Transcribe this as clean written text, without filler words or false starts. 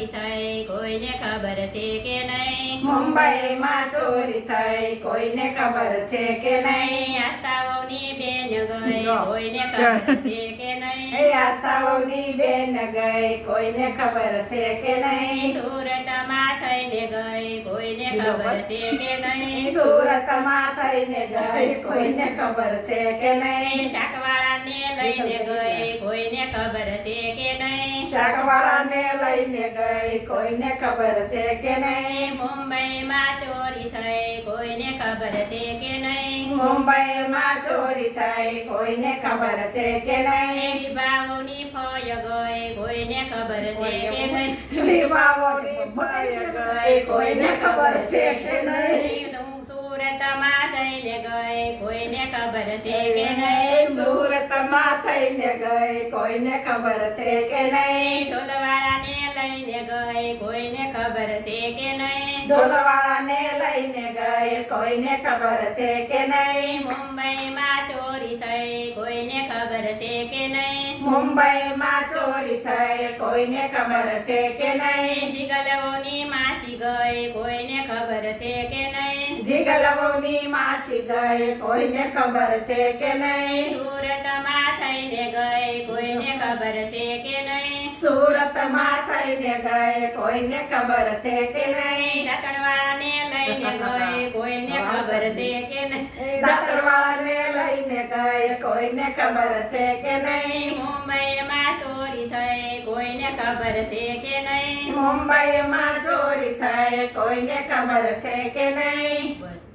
ચોરી થઈ કોઈને ખબર છે કે નહીં મુંબઈમાં ચોરી થઈ કોઈને ખબર છે કે નહીં આસ્તાઓની બેન ગઈ કોઈને ખબર છે કે નહીં એ આસ્થાઓની બેન ગઈ કોઈને ખબર છે કે નહીં સુરતમાં થઈને ગઈ કોઈને ખબર છે કે નહીં સુરતમાં થઈને ગઈ કોઈને ખબર છે કે નહીં શાકવાળાને લઈને ગઈ કોઈને ખબર છે કે નહીં શાકવાળાને લઈને ગઈ કોઈને ખબર છે કે નહીં મુંબઈમાં ચોરી થઈ કોઈને ખબર છે કે નહીં મુંબઈમાં ચોરી થઈ કોઈને ખબર છે કે નહીં વિભાવોની ફોય ગઈ કોઈને ખબર છે કે નહીં વિવાહોની ફોય ગઈ કોઈને ખબર છે કે નહીં સુરતમાં થઈને ગઈ કોઈને ખબર છે કે નહીં સુરતમાં થઈને ગઈ કોઈને ખબર છે કે નહીં ઢોલવાળાને લઈને ગઈ કોઈને ખબર છે કે નહીં ઢોલવાળાને લઈને ગઈ કોઈને ખબર છે કે નહીં મુંબઈમાં ચોરી થઈ કોઈને ખબર છે કે નહીં મુંબઈમાં ચોરી થઈ કોઈને ખબર છે કે નહીં જીગલવોની માસી ગઈ કોઈને ખબર છે કે નહીં જીગલવોની માસી ગઈ કોઈને ખબર છે કે નહીં સુરતમાં થઈને ગઈ કોઈને ખબર છે કે નહીં સુરતમાં થઈને ગઈ કોઈને ખબર છે કે નહીં દાંતણવાળાને લઈને ગઈ કોઈને ખબર છે કે નહીં દાંતરવાળાને લઈને ગઈ કોઈને ખબર છે કે નહીં મુંબઈમાં ચોરી થઈ કોઈને ખબર છે કે નહીં મુંબઈમાં ચોરી થઈ કોઈને ખબર છે કે નહીં બસ